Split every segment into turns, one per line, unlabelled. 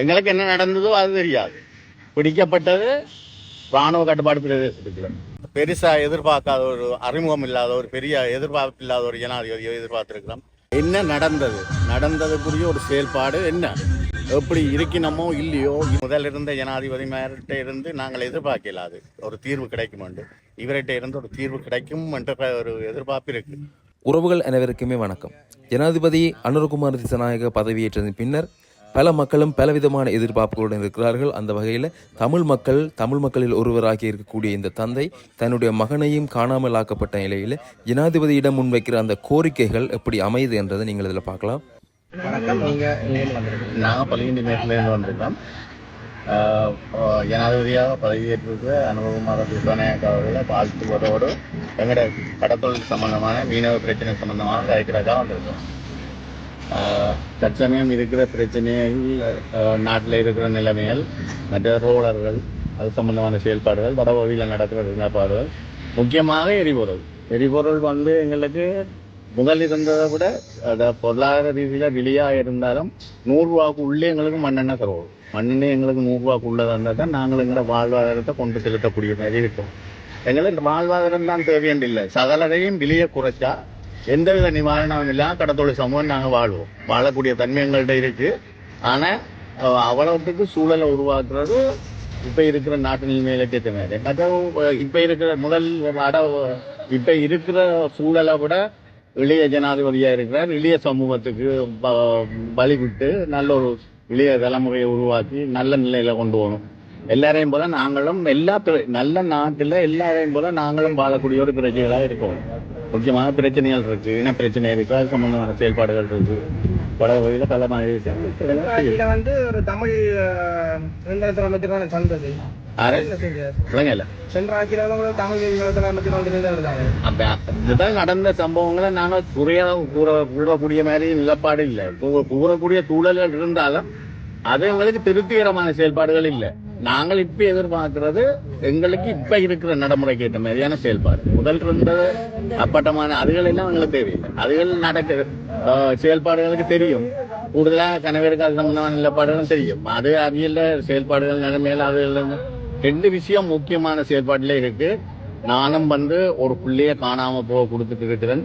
எங்களுக்கு என்ன நடந்ததோ அது தெரியாது. பிடிக்கப்பட்டது ராணுவ கட்டுப்பாடு பிரதேசத்துக்குள்ள. பெருசா எதிர்பார்க்காத ஒரு அறிமுகம் இல்லாத ஒரு பெரிய எதிர்பார்ப்பு இல்லாத ஒரு ஜனாதிபதியை எதிர்பார்த்திருக்கிறோம். என்ன நடந்ததுக்குரிய ஒரு செயல்பாடு என்ன, எப்படி இருக்கணுமோ இல்லையோ, முதல் இருந்த ஜனாதிபதி மேரிட்ட இருந்து நாங்கள் எதிர்பார்க்கலாது ஒரு தீர்வு கிடைக்கும் என்று, இவர்கிட்ட இருந்து ஒரு தீர்வு கிடைக்கும் என்ற ஒரு எதிர்பார்ப்பு இருக்கு.
உறவுகள் அனைவருக்குமே வணக்கம். ஜனாதிபதி அனுரகுமார் திசாநாயக்க பதவியேற்றதன் பின்னர் பல மக்களும் பலவிதமான எதிர்பார்ப்புகளுடன் இருக்கிறார்கள். அந்த வகையில் தமிழ் மக்களில் ஒருவராகி இருக்கக்கூடிய இந்த தந்தை தன்னுடைய மகனையும் காணாமல் ஆக்கப்பட்ட நிலையில் ஜனாதிபதியிடம் முன்வைக்கிற அந்த கோரிக்கைகள் எப்படி அமையுது என்றதை நீங்கள் இதில் பார்க்கலாம்.
வணக்கம். நாங்கள் பள்ளியின் மேட்டிலேருந்து வந்திருக்கோம். ஜனாதிபதியாக பதவியேற்று அனுரகுமார் திசாநாயக்க அவர்களை வாழ்த்துவதோடு எங்களோட கடத்தொழில் சம்பந்தமான மீனவ பிரச்சனை சம்பந்தமாக கலைக்கிறதாக வந்திருக்கோம். தற்சமயம் இருக்கிற பிரச்சனைகள், நாட்டில் இருக்கிற நிலைமைகள், மற்ற ரோலர்கள், அது சம்பந்தமான செயல்பாடுகள், வடபகுதியில் நடக்கிற நிலப்பாடுகள், முக்கியமாக எரிபொருள் எங்களுக்கு முதல் இருந்ததை விட பொருளாதார ரீதியில் வெளியாக இருந்தாலும் 100 ரூபாய்க்கு உள்ளே எங்களுக்கு மண்ணெண்ணெய் தருவோம். மண்ணெண்ணெய் எங்களுக்கு 100 ரூபாய்க்கு உள்ளதாக இருந்தால் தான் நாங்கள் எங்களோட வாழ்வாதாரத்தை கொண்டு செலுத்தக்கூடிய மாதிரி இருக்கும். எங்களுக்கு வாழ்வாதாரம் தான் தேவையில்லை, சகலரையும் வெளியே குறைச்சா எந்தவித நிவாரணமும் இல்லாம கடத்தொழில் சமூகம் நாங்கள் வாழ்வோம். வாழக்கூடிய தன்மை எங்கள்கிட்ட இருக்கு. ஆனா அவ்வளவுக்கு சூழலை உருவாக்குறது இப்ப இருக்கிற நாட்டு நிலைமையில மேலே இப்ப இருக்கிற சூழலை விட இளைய ஜனாதிபதியா இருக்கிறார். இளைய சமூகத்துக்கு பலி விட்டு நல்ல ஒரு இளைய தலைமுறையை உருவாக்கி நல்ல நிலையில கொண்டு போகணும். எல்லாரையும் போல நாங்களும் நல்ல நாட்டுல எல்லாரையும் போல நாங்களும் வாழக்கூடிய ஒரு பிரச்சனைகளா இருக்கோம். முக்கியமான பிரச்சனைகள் இருக்கு, இன பிரச்சனை இருக்கு, அது சம்பந்தமான செயல்பாடுகள் இருக்கு. வடபகுதியில பல மாதிரி
ஒரு தமிழ் அமைச்சரான சந்ததி
இதுதான் நடந்த சம்பவங்களை நாங்க கூறக்கூடிய மாதிரி நிலப்பாடு இல்லை. கூறக்கூடிய சூழல்கள் இருந்தாலும் அது எங்களுக்கு திருப்திகரமான செயல்பாடுகள் இல்லை. நாங்கள் இப்ப எதிர்பார்க்கிறது எங்களுக்கு இப்ப இருக்கிற நடைமுறைக்கு ஏற்ற மாதிரியான செயல்பாடு. முதல் இருந்தது அப்பட்டமான அதுகள் எல்லாம் எங்களுக்கு தேவையில்லை. அதுகள் நடக்க செயல்பாடுகளுக்கு தெரியும். கூடுதலா கணவருக்கு அது சம்பந்தமான நிலப்பாடுகளும் தெரியும். அது அறியல செயல்பாடுகள் நிலைமையில அது 2 விஷயம் முக்கியமான செயல்பாடுல இருக்கு. நானும் ஒரு பிள்ளைய காணாம போக கொடுத்துட்டு இருக்கிறேன்.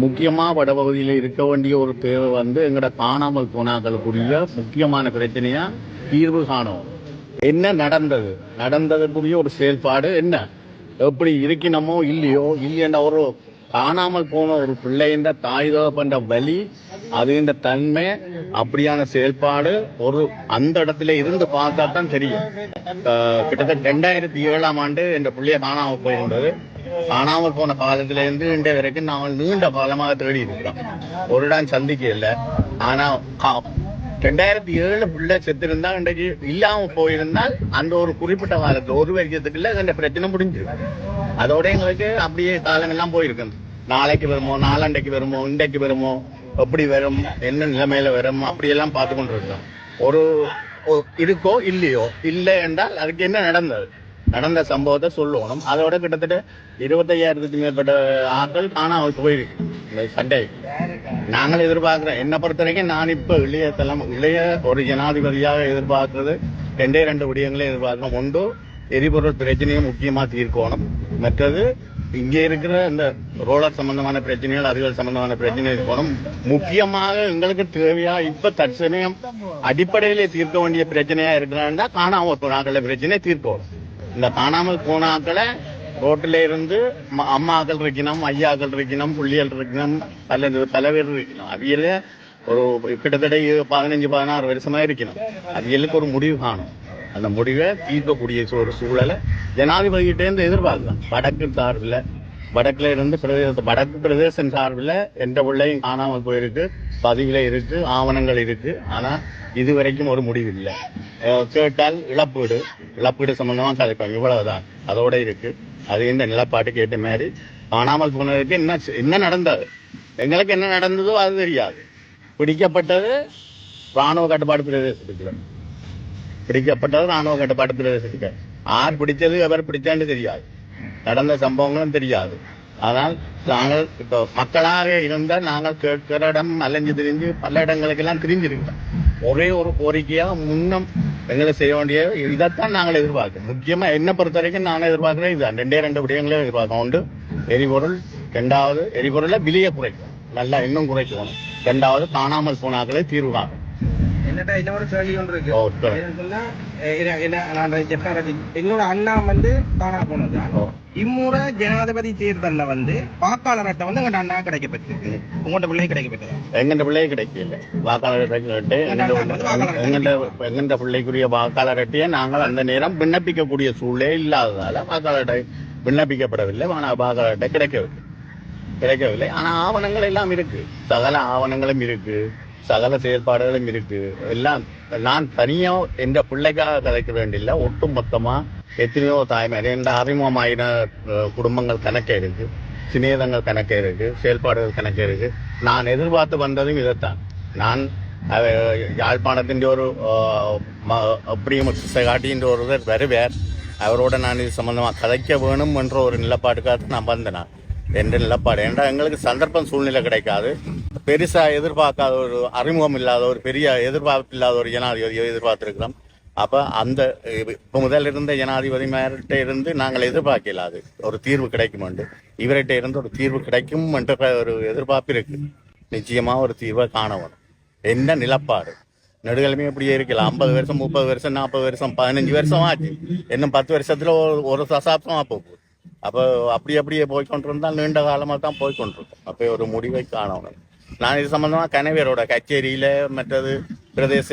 முக்கியமா வடபகுதியில இருக்க வேண்டிய ஒரு தேவை எங்கட காணாமல் போனாக்களுக்குரிய முக்கியமான பிரச்சனையா தீர்வு காணும். என்ன நடந்ததுக்குரிய ஒரு செயல்பாடு என்ன, எப்படி இருக்கணுமோ இல்லையென்ற ஒரு காணாமல் போன ஒரு பிள்ளைன்ற தாய் பண்ற வலி, அது தன்மை, அப்படியான செயல்பாடு ஒரு அந்த இடத்துல இருந்து பார்த்தா தான் தெரியும். கிட்டத்தட்ட 2007ஆம் ஆண்டு என்ற பிள்ளைய காணாமல் போயிருந்தது. காணாமல் போன காலத்துல இருந்து இன்றைய வரைக்கும் நாங்கள் நீண்ட காலமாக தேடி இருக்கிறோம். ஒரு இடம் சந்திக்க இல்லை. ஆனா 2007 பிள்ளை செத்திருந்தா இன்றைக்கு இல்லாம போயிருந்தால் அந்த ஒரு குறிப்பிட்ட காலத்துல ஒரு வருஷத்துக்குள்ள இந்த பிரச்சனை முடிஞ்சிருக்கு. அதோட எங்களுக்கு அப்படியே காலங்கள்லாம் போயிருக்கு. நாளைக்கு வருமோ, நாளாண்டைக்கு வருமோ, இன்றைக்கு வருமோ, எப்படி வரும், என்ன நிலைமையில வரும், அப்படியெல்லாம் பார்த்து கொண்டு இருக்கோம். ஒரு இருக்கோ இல்லையோ, இல்லை என்றால் அதுக்கு என்ன நடந்த சம்பவத்தை சொல்லணும். அதோட கிட்டத்தட்ட 25,000க்கு மேற்பட்ட ஆட்கள் காணாமல் போயிருக்கு இந்த சண்டை. நாங்கள் எதிர்பார்க்கிறோம், என்னை பொறுத்த வரைக்கும் நான் இப்ப இளைய ஒரு ஜனாதிபதியாக எதிர்பார்க்கிறது 2 விடயங்களே எதிர்பார்க்கிறோம். ஒன்று, எரிபொருள் பிரச்சனையை முக்கியமா தீர்க்கணும். மற்றது, இங்கே இருக்கிற இந்த ரோலர் சம்பந்தமான பிரச்சனைகள், அதுகள் சம்பந்தமான பிரச்சனை இருக்கணும். முக்கியமாக எங்களுக்கு தேவையா இப்ப தற்சமயம் அடிப்படையிலே தீர்க்க வேண்டிய பிரச்சனையா இருக்கிறான்னா காணாமல் போனாக்கள பிரச்சனையை தீர்க்கணும். இந்த காணாமல் போனாக்களை ரோட்டில இருந்து அம்மாக்கள் இருக்கணும், ஐயாக்கள் இருக்கணும், புள்ளிகள் இருக்கணும், அல்லது பல பேர் இருக்கணும். அவியல ஒரு கிட்டத்தட்ட 15-16 வருஷமா இருக்கணும். அவியலுக்கு ஒரு முடிவு காணும். அந்த முடிவை தீர்க்கக்கூடிய ஒரு சூழலை ஜனாதிபதிகிட்டே இருந்து எதிர்பார்க்கலாம். வடக்குல இருந்து வடக்கு பிரதேசம் சார்பில் எந்த பிள்ளையும் காணாமல் போயிருக்கு, பதிவுல இருக்கு, ஆவணங்கள் இருக்கு. ஆனா இதுவரைக்கும் ஒரு முடிவு இல்லை. கேட்டால் இழப்பீடு சம்பந்தமா கதைப்பாங்க, இவ்வளவுதான், அதோட இருக்கு. அது இந்த நிலப்பாட்டுக்கு ஏற்ற மாதிரி காணாமல் போனதுக்கு என்ன நடந்தது, எங்களுக்கு என்ன நடந்ததோ அது தெரியாது. பிடிக்கப்பட்டது ராணுவ கட்டுப்பாடு பிரதேசத்துக்கு. யார் பிடிச்சது, எவர் பிடிச்சான்னு தெரியாது. நடந்த சம்பவங்களும் தெரியாது. ஆனால் நாங்கள் இப்போ மக்களாக இருந்தால் நாங்கள் கேட்கிற இடம் அலைஞ்சு திரிஞ்சு பல இடங்களுக்கெல்லாம் திரிஞ்சிருக்கிறோம். ஒரே ஒரு கோரிக்கையா முன்னம் எங்களை செய்ய வேண்டிய இதைத்தான் நாங்கள் எதிர்பார்க்கிறோம். முக்கியமா என்ன பொறுத்த வரைக்கும் நாங்கள் எதிர்பார்க்கிறோம் இதுதான். 2 விடயங்களே எதிர்பார்க்கணும். ஒன்று எரிபொருள், 2வது எரிபொருளை விலையை குறைக்கும், நல்லா இன்னும் குறைக்கணும். 2வது காணாமல் போனாக்களே தீர்வு காணும்.
என்னடா இன்னொரு கேள்வி ஒன்று இருக்கு.
ஓ, சரி.
என்னன்னு சொன்னா, நான் என்னோட அண்ணா வந்து காணா போனது. இம்முறை ஜனாதிபதி தேர்தல்ல வந்து வாக்காளர் அட்டை வந்து எங்க அண்ணா கிடைக்கப்பட்டிருக்கு. உங்களோட பிள்ளை கிடைக்கப்பட்டது.
எங்கண்ட பிள்ளையே கிடைக்கல வாக்காளர் அட்டை. எங்கண்ட பிள்ளைக்குரிய வாக்காளர் அட்டையை நாங்கள் அந்த நேரம் விண்ணப்பிக்கக்கூடிய சூழ்நிலை இல்லாததால வாக்காளர் அட்டை விண்ணப்பிக்கப்படவில்லை. வாக்காளர் அட்டை கிடைக்கவில்லை. ஆனா ஆவணங்கள் எல்லாம் இருக்கு, சகல ஆவணங்களும் இருக்கு, சகல செயல்பாடுகளும் இருக்கு. எல்லாம் நான் தனியா எந்த பிள்ளைக்காக கதைக்க வேண்டியில்லை. ஒட்டு மொத்தமா எத்தனையோ தாய்மார் எந்த அறிமுகமாயின குடும்பங்கள் கணக்கே இருக்கு, சிநேதங்கள் கணக்கே இருக்கு, செயல்பாடுகள் கணக்கே இருக்கு. நான் எதிர்பார்த்து வந்ததும் இதைத்தான். நான் யாழ்ப்பாணத்தின் ஒரு காட்டின்ற ஒருவர் வருவார், அவரோட நான் இது சம்பந்தமா கதைக்க வேணும் என்ற ஒரு நிலப்பாட்டுக்காக நான் வந்தேன். என்ற நிலப்பாடு ஏன்னா எங்களுக்கு சந்தர்ப்பம் சூழ்நிலை கிடைக்காது. பெருசா எதிர்பார்க்காத ஒரு அறிமுகம் இல்லாத ஒரு பெரிய எதிர்பார்ப்பு இல்லாத ஒரு ஜனாதிபதியை எதிர்பார்த்திருக்கிறோம். அப்ப அந்த இப்ப முதல் இருந்த ஜனாதிபதி மேலிட்ட இருந்து நாங்கள் எதிர்பார்க்கலாது ஒரு தீர்வு கிடைக்கும் என்று, இவர்கிட்ட இருந்து ஒரு தீர்வு கிடைக்கும் என்ற ஒரு எதிர்பார்ப்பு இருக்கு. நிச்சயமா ஒரு தீர்வை காணணும். என்ன நிலப்பாடு நெடுகளுமே இப்படியே இருக்கலாம். 50 வருஷம் 30 வருஷம் 40 வருஷம் 15 வருஷம் ஆச்சு. இன்னும் 10 வருஷத்துல ஒரு தசாப்தமா போகும். அப்போ அப்படியே போய்கொண்டிருந்தால் நீண்ட காலமா தான் போய்கொண்டிருக்கும். அப்போ ஒரு முடிவை காணணும். நான் இது சம்பந்தமா கனவேரோட கச்சேரியில மற்றது பிரதேச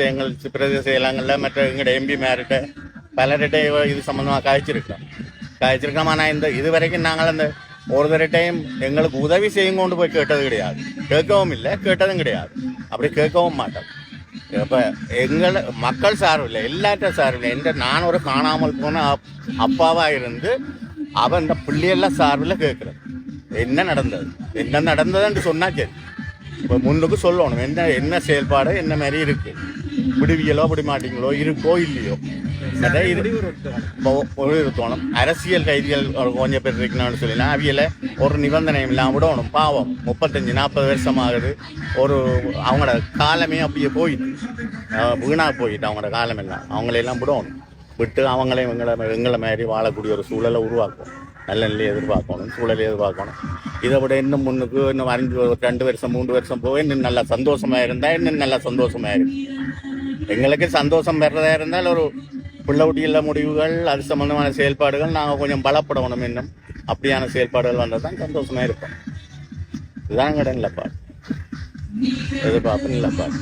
இலங்கள்ல மற்ற எங்களோட எம்பி மேரிட்ட பலர்கிட்ட இது சம்பந்தமா காய்ச்சிருக்கோம். ஆனா இது வரைக்கும் நாங்கள் அந்த ஒரு தரட்டையும் எங்களுக்கு உதவி செய்யும் கொண்டு போய் கேட்டது கிடையாது, கேட்கவும் இல்லை, கேட்டதும் கிடையாது, அப்படி கேட்கவும் மாட்டோம். இப்ப எங்களை மக்கள் சார்பில்லை, எல்லாற்ற சார்பில்லை. நான் ஒரு காணாமல் போன அப்பாவா இருந்து அவன் இந்த பிள்ளையெல்லாம் சார்பில் கேட்குறேன் என்ன நடந்ததுன்னு சொன்னா சரி. இப்போ முன்னுக்கு சொல்லணும் என்ன செயல்பாடு என்ன மாதிரி இருக்கு, விடுவியலோ விட மாட்டீங்களோ இருக்கோ இல்லையோ தோணும். அரசியல் கைதிகள் கொஞ்சம் பேர் இருக்கணும்னு சொல்லினா அவியலை ஒரு நிபந்தனையும் இல்லாமல் விடணும். பாவம் 35-40 வருஷம் ஆகுது. அவங்களோட காலமே அப்படியே போயிட்டு வீணாக போயிட்டு அவங்களோட காலம் எல்லாம் அவங்களையெல்லாம் விடணும். விட்டு அவங்களையும் எங்களை மாதிரி வாழக்கூடிய ஒரு சூழலை உருவாக்கும். நல்ல நிலையை எதிர்பார்க்கணும், சூழலை எதிர்பார்க்கணும். இதை விட இன்னும் முன்னுக்கு இன்னும் 2 வருஷம் 3 வருஷம் போய் இன்னும் நல்லா சந்தோஷமா இருந்தா இன்னும் நல்லா சந்தோஷமா இருக்கு. எங்களுக்கு சந்தோஷம் பெறதா இருந்தால் ஒரு பிள்ளைக்குட்டியில முடிவுகள் அது சம்பந்தமான செயல்பாடுகள் நாங்கள் கொஞ்சம் பலப்படணும். இன்னும் அப்படியான செயல்பாடுகள் வந்தால் தான் சந்தோஷமா இருப்போம். இதுதான் எங்களோட நிலப்பாடு, எதிர்பார்ப்பு நிலப்பாடு.